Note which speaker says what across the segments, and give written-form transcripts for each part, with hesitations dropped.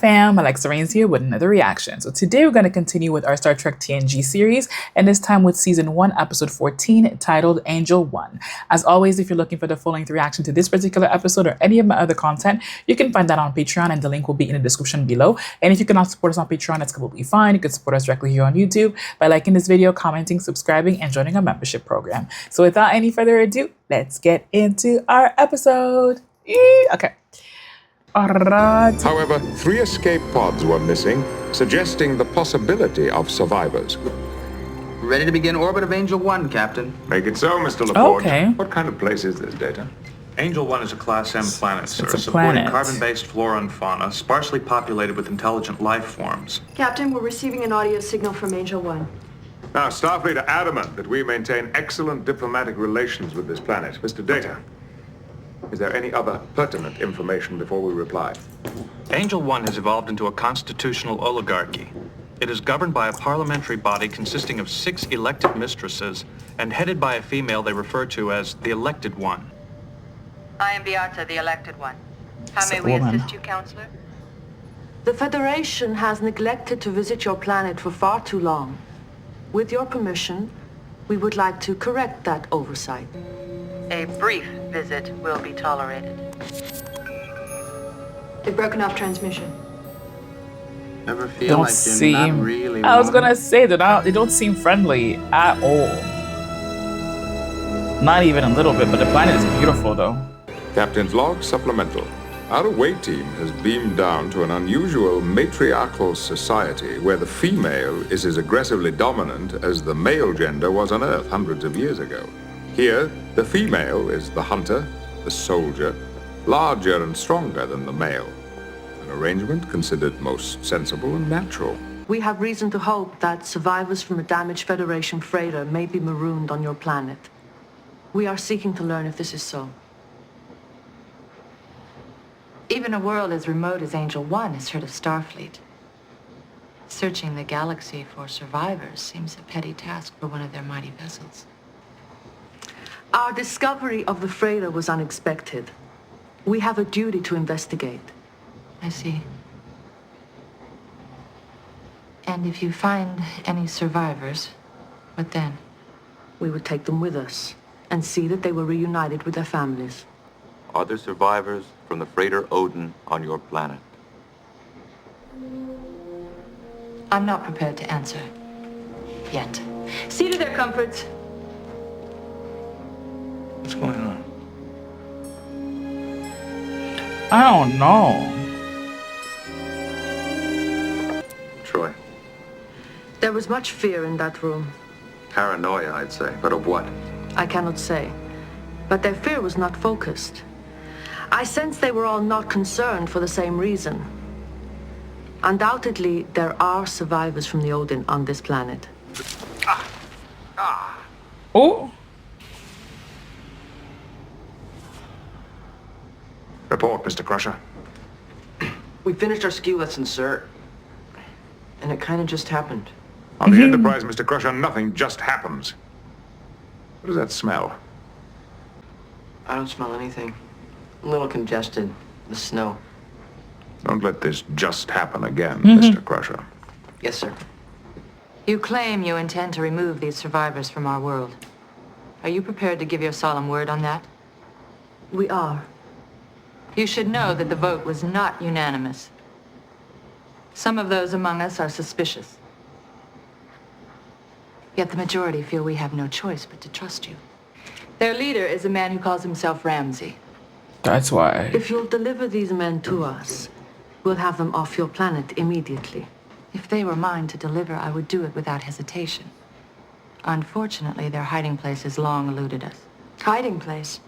Speaker 1: fam, Alexxa Rains here with another reaction. So today we're going to continue with our Star Trek TNG series, and this time with Season 1, Episode 14, titled Angel 1. As always, if you're looking for the full-length reaction to this particular episode or any of my other content, you can find that on Patreon, and the link will be in the description below. And if you cannot support us on Patreon, that's completely fine. You can support us directly here on YouTube by liking this video, commenting, subscribing, and joining our membership program. So without any further ado, let's get into our episode. Okay. Alright.
Speaker 2: However, 3 escape pods were missing, suggesting the possibility of survivors.
Speaker 3: Ready to begin orbit of Angel 1, Captain.
Speaker 2: Make it so, Mr. LaForge.
Speaker 1: Okay.
Speaker 2: What kind of place is this, Data?
Speaker 4: Angel 1 is a Class M planet, sir,
Speaker 1: It's a
Speaker 4: supporting
Speaker 1: planet.
Speaker 4: carbon-based flora and fauna, sparsely populated with intelligent life forms.
Speaker 5: Captain, we're receiving an audio signal from Angel 1.
Speaker 2: Now, Starfleet are adamant that we maintain excellent diplomatic relations with this planet. Mr. Data, is there any other pertinent information before we reply?
Speaker 4: Angel 1 has evolved into a constitutional oligarchy. It is governed by a parliamentary body consisting of 6 elected mistresses and headed by a female they refer to as the Elected One.
Speaker 6: I am Beata, the Elected One. How
Speaker 1: It's
Speaker 6: may
Speaker 1: a
Speaker 6: we
Speaker 1: woman.
Speaker 6: assist you, Counselor?
Speaker 5: The Federation has neglected to visit your planet for far too long. With your permission, we would like to correct that oversight.
Speaker 6: A brief visit will be tolerated.
Speaker 5: They've broken off transmission.
Speaker 3: Ever feel
Speaker 1: Don't
Speaker 3: like you're
Speaker 1: seem.
Speaker 3: not really
Speaker 1: I was
Speaker 3: wanted?
Speaker 1: gonna say they don't seem friendly at all. Not even a little bit, but the planet is beautiful though.
Speaker 2: Captain's log supplemental. Our away team has beamed down to an unusual matriarchal society where the female is as aggressively dominant as the male gender was on Earth hundreds of years ago. Here, the female is the hunter, the soldier, larger and stronger than the male. An arrangement considered most sensible and natural.
Speaker 5: We have reason to hope that survivors from a damaged Federation freighter may be marooned on your planet. We are seeking to learn if this is so.
Speaker 6: Even a world as remote as Angel 1 has heard of Starfleet. Searching the galaxy for survivors seems a petty task for one of their mighty vessels.
Speaker 5: Our discovery of the freighter was unexpected. We have a duty to investigate.
Speaker 6: I see. And if you find any survivors, what then?
Speaker 5: We would take them with us and see that they were reunited with their families.
Speaker 7: Are there survivors from the freighter Odin on your planet?
Speaker 6: I'm not prepared to answer. Yet.
Speaker 5: See to their comforts.
Speaker 4: What's going on?
Speaker 1: I don't know.
Speaker 7: Troi.
Speaker 5: There was much fear in that room.
Speaker 7: Paranoia, I'd say. But of what?
Speaker 5: I cannot say. But their fear was not focused. I sense they were all not concerned for the same reason. Undoubtedly, there are survivors from the Odin on this planet.
Speaker 1: Oh,
Speaker 2: Report, Mr. Crusher.
Speaker 3: We finished our ski lesson, sir. And it kind of just happened.
Speaker 2: On the Enterprise, Mr. Crusher, nothing just happens. What does that smell?
Speaker 3: I don't smell anything. A little congested. The snow.
Speaker 2: Don't let this just happen again, Mr. Crusher.
Speaker 3: Yes, sir.
Speaker 6: You claim you intend to remove these survivors from our world. Are you prepared to give your solemn word on that?
Speaker 5: We are.
Speaker 6: You should know that the vote was not unanimous. Some of those among us are suspicious. Yet the majority feel we have no choice but to trust you. Their leader is a man who calls himself Ramsey.
Speaker 1: that's why.
Speaker 5: If you'll deliver these men to us, we'll have them off your planet immediately.
Speaker 6: If they were mine to deliver, I would do it without hesitation. Unfortunately, their hiding place has long eluded us.
Speaker 5: Hiding place?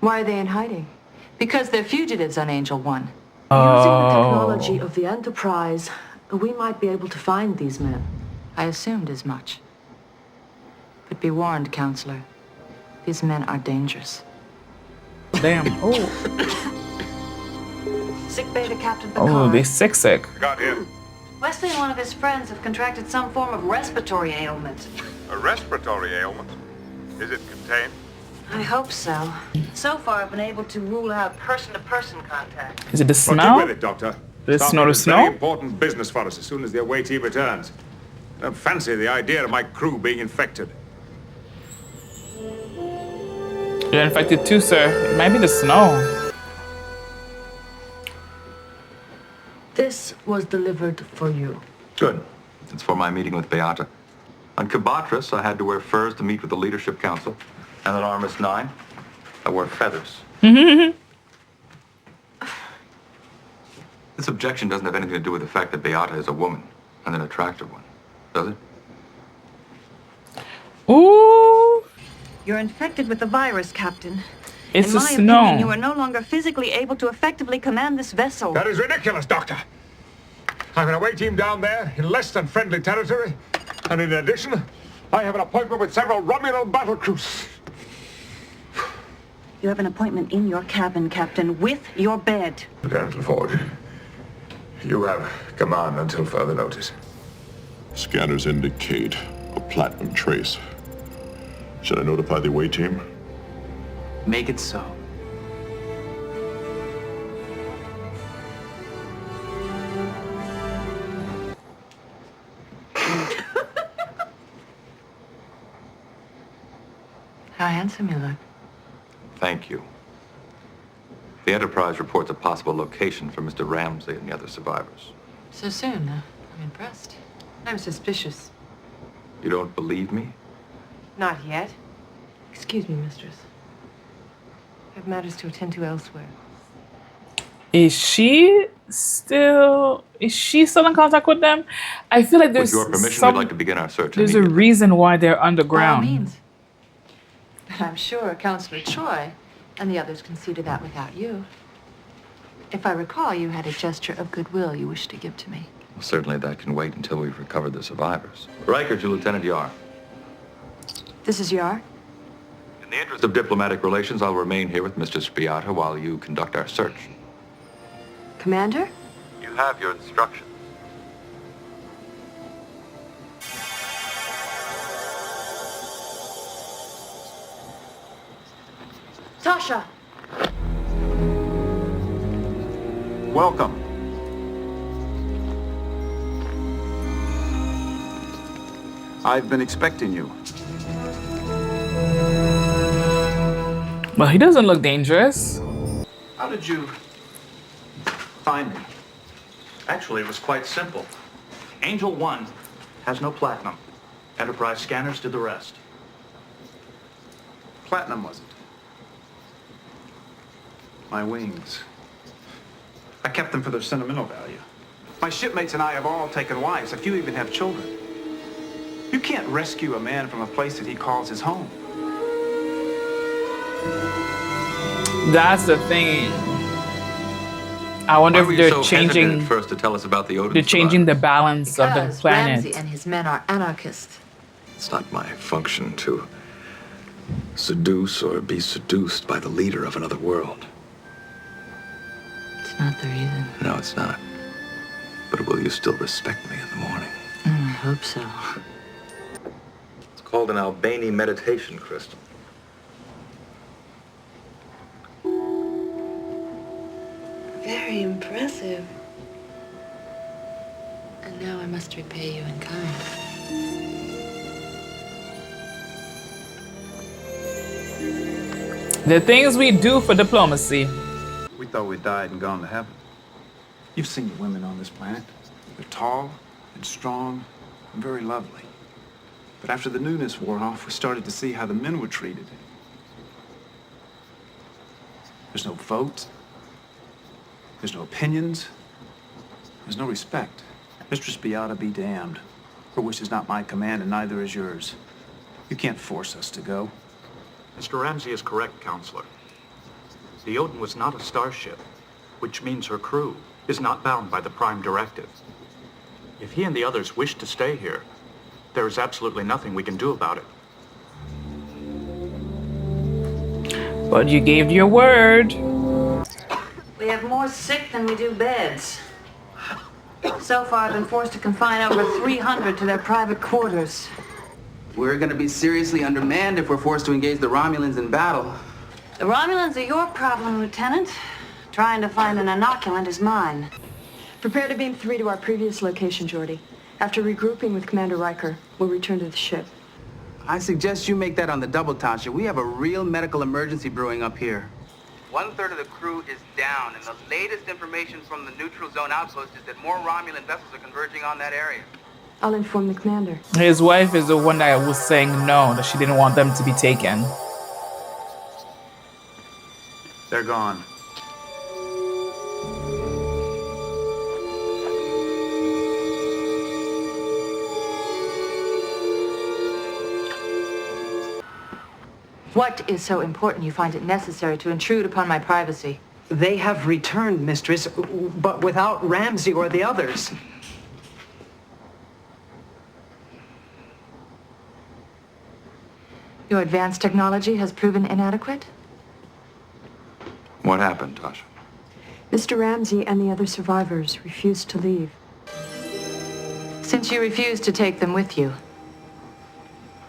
Speaker 5: Why are they in hiding?
Speaker 6: Because they're fugitives on Angel 1.
Speaker 5: Using the technology of the Enterprise, we might be able to find these men.
Speaker 6: I assumed as much. But be warned, Counselor. These men are dangerous.
Speaker 1: Damn. Oh,
Speaker 5: Sick bay to Captain Picard.
Speaker 1: oh, they sick.
Speaker 2: Got him.
Speaker 8: Wesley and one of his friends have contracted some form of respiratory ailment.
Speaker 2: A respiratory ailment. Is it contained?
Speaker 8: I hope so. So far, I've been able to rule out person-to-person contact.
Speaker 1: Is it the
Speaker 2: Well, get
Speaker 1: smell?
Speaker 2: with it, Doctor.
Speaker 1: The
Speaker 2: Stop
Speaker 1: snow
Speaker 2: it.
Speaker 1: to
Speaker 2: It's very
Speaker 1: snow?
Speaker 2: important business for us as soon as the away team returns. I don't fancy the idea of my crew being infected.
Speaker 1: You're infected too, sir. It might be the snow.
Speaker 5: This was delivered for you.
Speaker 7: Good. It's for my meeting with Beata. On Kabatris, I had to wear furs to meet with the Leadership Council. And on Armis 9, I wore feathers. This objection doesn't have anything to do with the fact that Beata is a woman, and an attractive one, does it?
Speaker 1: Ooh,
Speaker 8: You're infected with the virus, Captain.
Speaker 1: it's
Speaker 8: In
Speaker 1: the
Speaker 8: my
Speaker 1: snow.
Speaker 8: opinion, you are no longer physically able to effectively command this vessel.
Speaker 2: That is ridiculous, Doctor. I have an away team down there in less than friendly territory. And in addition, I have an appointment with several Romulan battle crews.
Speaker 8: You have an appointment in your cabin, Captain, with your bed.
Speaker 2: Lieutenant LaForge, you have command until further notice.
Speaker 9: Scanners indicate a platinum trace. Should I notify the away team?
Speaker 3: Make it so.
Speaker 6: How handsome you look.
Speaker 7: Thank you. The Enterprise reports a possible location for Mr. Ramsey and the other survivors.
Speaker 6: So soon, huh? I'm impressed. I'm suspicious.
Speaker 7: You don't believe me?
Speaker 10: Not yet. Excuse me, mistress. I have matters to attend to elsewhere.
Speaker 1: Is she still in contact with them? I feel like there's
Speaker 7: With your permission,
Speaker 1: some,
Speaker 7: we'd like to begin our search
Speaker 1: there's a
Speaker 7: immediately.
Speaker 1: reason why they're
Speaker 6: By all
Speaker 1: underground.
Speaker 6: means. But I'm sure Counselor Troi and the others can see to that without you. If I recall, you had a gesture of goodwill you wished to give to me.
Speaker 7: Well, certainly that can wait until we've recovered the survivors. Riker to Lieutenant Yar.
Speaker 8: This is Yar.
Speaker 7: In the interest of diplomatic relations, I'll remain here with Mr. Beata while you conduct our search.
Speaker 8: Commander?
Speaker 7: You have your instructions.
Speaker 8: Tasha!
Speaker 11: Welcome. I've been expecting you.
Speaker 1: Well, he doesn't look dangerous.
Speaker 11: How did you find me?
Speaker 4: Actually, it was quite simple. Angel 1 has no platinum. Enterprise scanners did the rest.
Speaker 11: Platinum wasn't. My wings. I kept them for their sentimental value. My shipmates and I have all taken wives. A few even have children. You can't rescue a man from a place that he calls his home.
Speaker 1: That's the thing. I wonder
Speaker 7: Why
Speaker 1: if
Speaker 7: were you
Speaker 1: they're
Speaker 7: so hesitant
Speaker 1: changing.
Speaker 7: at first to tell us about the Odin
Speaker 1: They're changing the
Speaker 7: survivors?
Speaker 1: balance of the
Speaker 6: Because
Speaker 1: planet.
Speaker 6: Ramsey and his men are anarchists.
Speaker 7: It's not my function to seduce or be seduced by the leader of another world.
Speaker 6: It's not the reason.
Speaker 7: No, it's not. But will you still respect me in the morning?
Speaker 6: I hope so.
Speaker 7: It's called an Albany meditation crystal.
Speaker 6: Very impressive. And now I must repay you in kind.
Speaker 1: The things we do for diplomacy.
Speaker 11: We thought we died and gone to heaven. You've seen the women on this planet. They're tall and strong and very lovely. But after the newness wore off, we started to see how the men were treated. There's no vote. There's no opinions. There's no respect. Mistress Beata be damned. Her wish is not my command, and neither is yours. You can't force us to go.
Speaker 4: Mr. Ramsey is correct, Counselor. The Odin was not a starship, which means her crew is not bound by the Prime Directive. If he and the others wish to stay here, there is absolutely nothing we can do about it.
Speaker 1: But you gave your word.
Speaker 8: We have more sick than we do beds. So far, I've been forced to confine over 300 to their private quarters.
Speaker 3: We're gonna be seriously undermanned if we're forced to engage the Romulans in battle.
Speaker 8: The Romulans are your problem, Lieutenant. Trying to find an inoculant is mine.
Speaker 5: Prepare to beam 3 to our previous location, Geordi. After regrouping with Commander Riker, we'll return to the ship.
Speaker 12: I suggest you make that on the double, Tasha. We have a real medical emergency brewing up here. 1/3 of the crew is down, and the latest information from the neutral zone outpost is that more Romulan vessels are converging on that area.
Speaker 5: I'll inform the commander.
Speaker 1: His wife is the one that was saying no, that she didn't want them to be taken.
Speaker 11: They're gone.
Speaker 6: What is so important you find it necessary to intrude upon my privacy?
Speaker 3: They have returned, Mistress, but without Ramsey or the others.
Speaker 6: Your advanced technology has proven inadequate?
Speaker 7: What happened, Tasha?
Speaker 5: Mr. Ramsey and the other survivors refused to leave.
Speaker 6: Since you refuse to take them with you,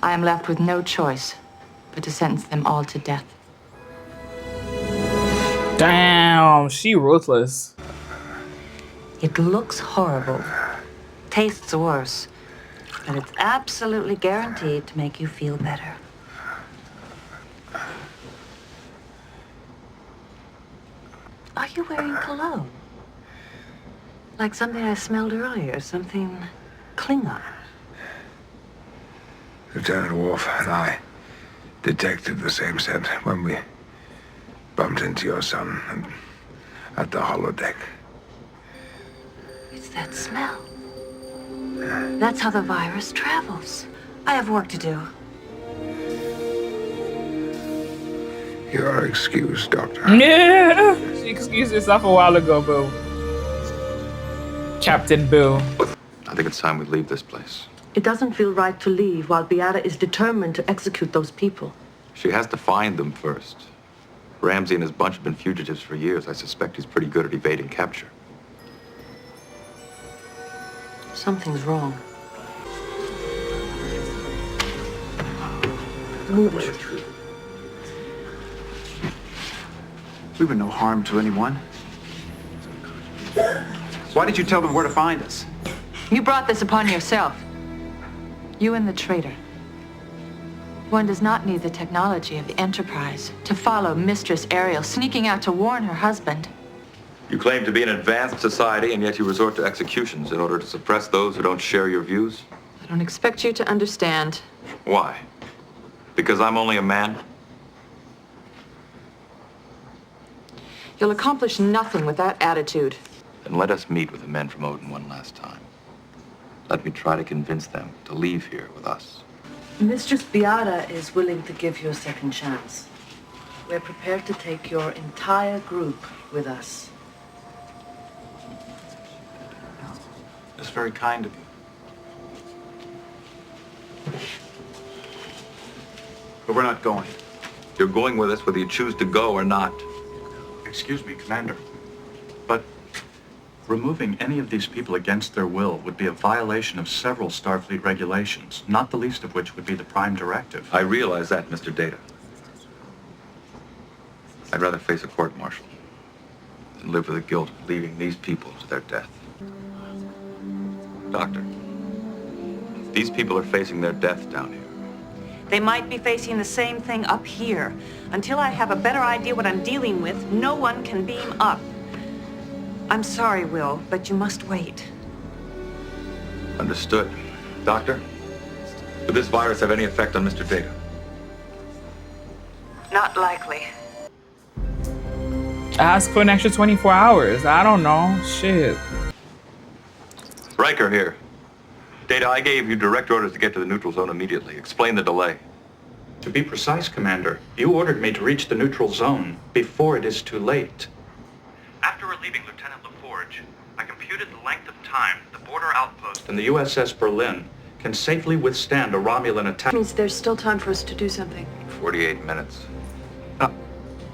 Speaker 6: I am left with no choice but to sentence them all to death.
Speaker 1: Damn, she ruthless.
Speaker 8: It looks horrible, tastes worse, but it's absolutely guaranteed to make you feel better. Are you wearing cologne? Like something I smelled earlier, something Klingon.
Speaker 13: Lieutenant Worf and I detected the same scent when we bumped into your son at the holodeck.
Speaker 8: It's that smell. That's how the virus travels. I have work to do.
Speaker 13: You are excused, Doctor.
Speaker 1: Yeah, she excused herself a while ago, Boo. Captain Boo.
Speaker 7: I think it's time we leave this place.
Speaker 5: It doesn't feel right to leave while Beata is determined to execute those people.
Speaker 7: She has to find them first. Ramsey and his bunch have been fugitives for years. I suspect he's pretty good at evading capture.
Speaker 5: Something's wrong. Move it.
Speaker 11: We were no harm to anyone. Why did you tell them where to find us?
Speaker 6: You brought this upon yourself. You and the traitor. One does not need the technology of the Enterprise to follow Mistress Ariel sneaking out to warn her husband.
Speaker 7: You claim to be an advanced society, and yet you resort to executions in order to suppress those who don't share your views?
Speaker 6: I don't expect you to understand.
Speaker 7: Why? Because I'm only a man?
Speaker 6: You'll accomplish nothing with that attitude.
Speaker 7: Then let us meet with the men from Odin one last time. Let me try to convince them to leave here with us.
Speaker 5: Mistress Beata is willing to give you a second chance. We're prepared to take your entire group with us.
Speaker 11: That's very kind of you. But we're not going.
Speaker 7: You're going with us whether you choose to go or not.
Speaker 4: Excuse me, Commander, but removing any of these people against their will would be a violation of several Starfleet regulations, not the least of which would be the Prime Directive.
Speaker 7: I realize that, Mr. Data. I'd rather face a court-martial than live with the guilt of leading these people to their death. Doctor, these people are facing their death down here.
Speaker 8: They might be facing the same thing up here. Until I have a better idea what I'm dealing with, no one can beam up. I'm sorry, Will, but you must wait.
Speaker 7: Understood. Doctor, would this virus have any effect on Mr. Data?
Speaker 8: Not likely.
Speaker 1: Ask for an extra 24 hours. I don't know. Shit.
Speaker 7: Riker here. Data, I gave you direct orders to get to the neutral zone immediately. Explain the delay.
Speaker 4: To be precise, Commander, you ordered me to reach the neutral zone before it is too late. After relieving Lieutenant LaForge, I computed the length of time the border outpost and the USS Berlin can safely withstand a Romulan attack.
Speaker 5: Means there's still time for us to do something.
Speaker 7: 48 minutes.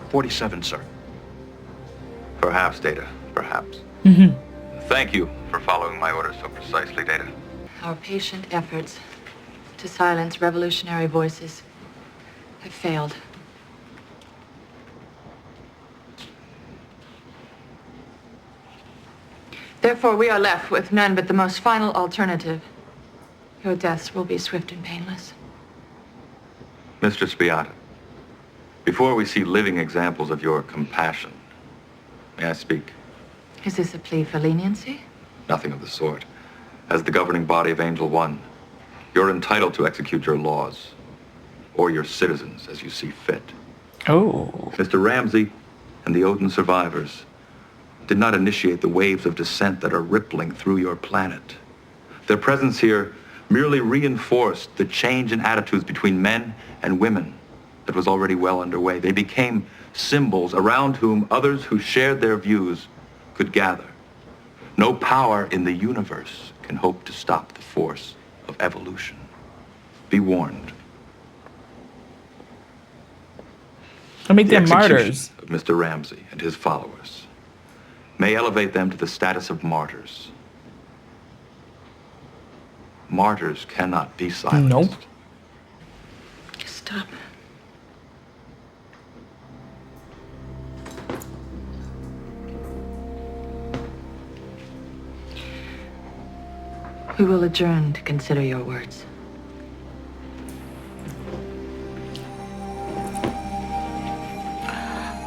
Speaker 4: 47, sir.
Speaker 7: Perhaps, Data. Perhaps. Thank you for following my orders so precisely, Data.
Speaker 6: Our patient efforts to silence revolutionary voices have failed. Therefore, we are left with none but the most final alternative. Your deaths will be swift and painless.
Speaker 7: Mistress Beata, before we see living examples of your compassion, may I speak?
Speaker 6: Is this a plea for leniency?
Speaker 7: Nothing of the sort. As the governing body of Angel One, you're entitled to execute your laws, or your citizens as you see fit.
Speaker 1: Oh.
Speaker 7: Mr. Ramsey and the Odin survivors did not initiate the waves of dissent that are rippling through your planet. Their presence here merely reinforced the change in attitudes between men and women that was already well underway. They became symbols around whom others who shared their views could gather. No power in the universe can hope to stop the force of evolution. Be warned.
Speaker 1: I make
Speaker 7: The
Speaker 1: them
Speaker 7: execution
Speaker 1: martyrs.
Speaker 7: of Mr. Ramsey and his followers may elevate them to the status of martyrs. Martyrs cannot be silenced.
Speaker 1: Nope.
Speaker 6: Stop. We will adjourn to consider your words.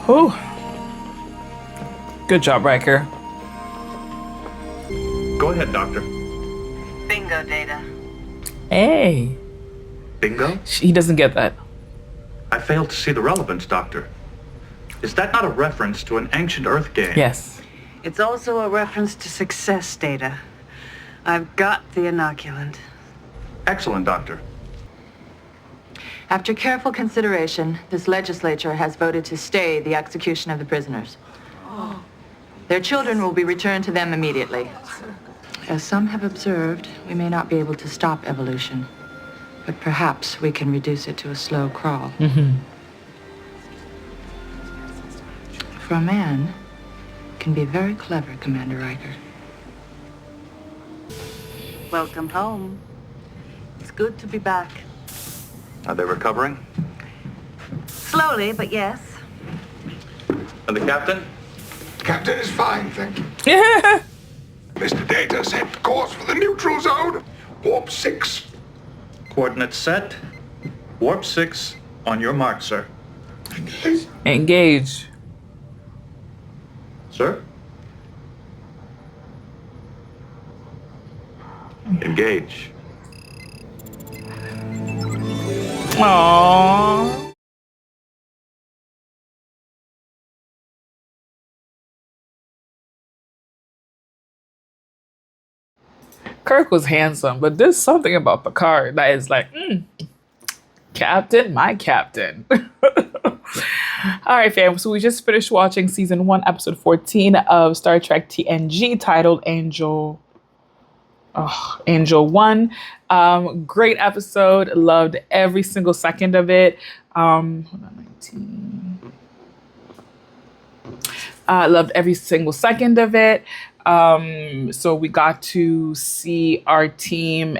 Speaker 1: Whew. Good job, Riker.
Speaker 4: Go ahead, Doctor.
Speaker 8: Bingo, Data.
Speaker 1: Hey.
Speaker 4: Bingo?
Speaker 1: He doesn't get that.
Speaker 4: I failed to see the relevance, Doctor. Is that not a reference to an ancient Earth game?
Speaker 1: Yes.
Speaker 8: It's also a reference to success, Data. I've got the inoculant.
Speaker 4: Excellent, Doctor.
Speaker 6: After careful consideration, this legislature has voted to stay the execution of the prisoners. Their children will be returned to them immediately. As some have observed, we may not be able to stop evolution, but perhaps we can reduce it to a slow crawl. For a man, it can be very clever, Commander Riker.
Speaker 8: Welcome home. It's good to be back.
Speaker 7: Are they recovering?
Speaker 8: Slowly, but yes.
Speaker 7: And the captain?
Speaker 13: Captain is fine, thank you.
Speaker 1: Yeah.
Speaker 13: Mr. Data set course for the neutral zone. Warp 6.
Speaker 4: Coordinates set. Warp 6 on your mark, sir.
Speaker 1: Engage.
Speaker 4: Sir?
Speaker 7: Engage.
Speaker 1: Aww. Kirk was handsome, but there's something about Picard that is like, Captain, my captain. All right, fam. So we just finished watching season 1, episode 14 of Star Trek TNG, titled Angel 1. Great episode. Loved every single second of it. Hold on, 19. Loved every single second of it. So we got to see our team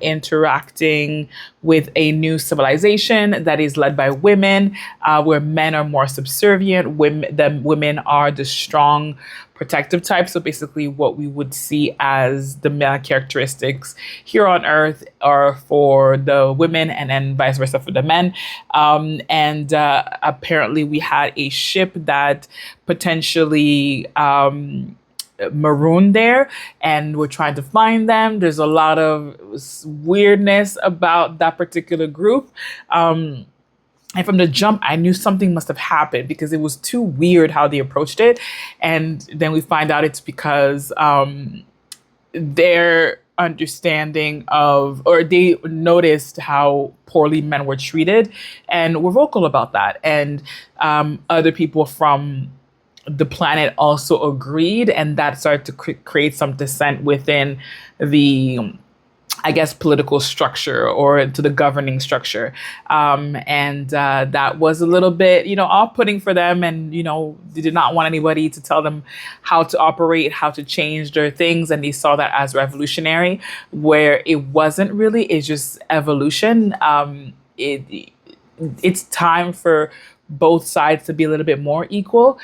Speaker 1: interacting with a new civilization that is led by women, where men are more subservient. Women are the strong, protective type. So basically what we would see as the male characteristics here on Earth are for the women, and then vice versa for the men. And apparently we had a ship that potentially marooned there, and we're trying to find them. There's a lot of weirdness about that particular group. And from the jump, I knew something must have happened because it was too weird how they approached it. And then we find out it's because their understanding of, or they noticed how poorly men were treated and were vocal about that. And other people from the planet also agreed, and that started to create some dissent within the, I guess, political structure or to the governing structure. And that was a little bit, off-putting for them. And, they did not want anybody to tell them how to operate, how to change their things. And they saw that as revolutionary, where it wasn't really, it's just evolution. It's time for both sides to be a little bit more equal.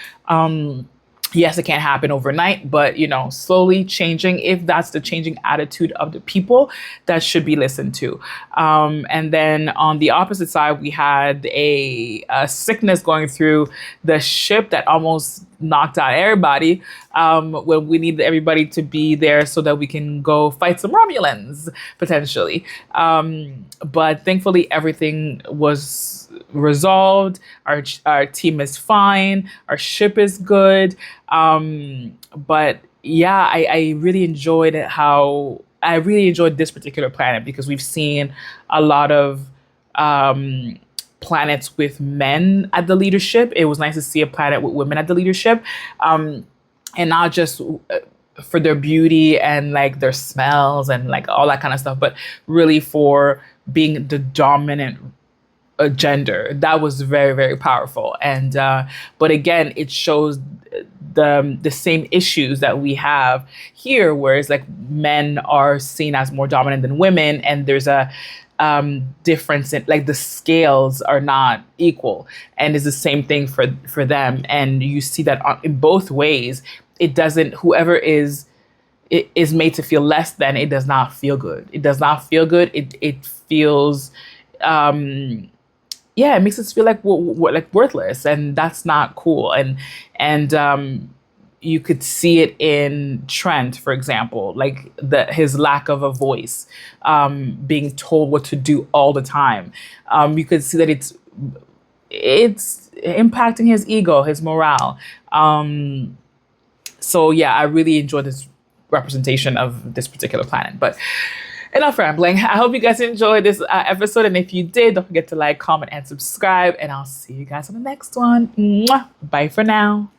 Speaker 1: Yes, it can't happen overnight, but slowly changing. If that's the changing attitude of the people, that should be listened to. And then on the opposite side, we had a sickness going through the ship that almost knocked out everybody. When we needed everybody to be there so that we can go fight some Romulans potentially. But thankfully, everything was resolved. Our team is fine. Our ship is good. But yeah, I really enjoyed this particular planet because we've seen a lot of planets with men at the leadership. It was nice to see a planet with women at the leadership, and not just for their beauty and like their smells and like all that kind of stuff, but really for being the dominant gender. That was very, very powerful. And but again, it shows the same issues that we have here, whereas like men are seen as more dominant than women, and there's a difference in like the scales are not equal, and it's the same thing for them. And you see that in both ways. It doesn't, whoever is made to feel less than, it does not feel good. It does not feel good. It feels it makes us feel like we're like worthless, and that's not cool. And you could see it in Trent, for example, like his lack of a voice, being told what to do all the time. You could see that it's impacting his ego, his morale. So yeah, I really enjoyed this representation of this particular planet. But enough rambling. I hope you guys enjoyed this episode. And if you did, don't forget to like, comment, and subscribe. And I'll see you guys on the next one. Mwah. Bye for now.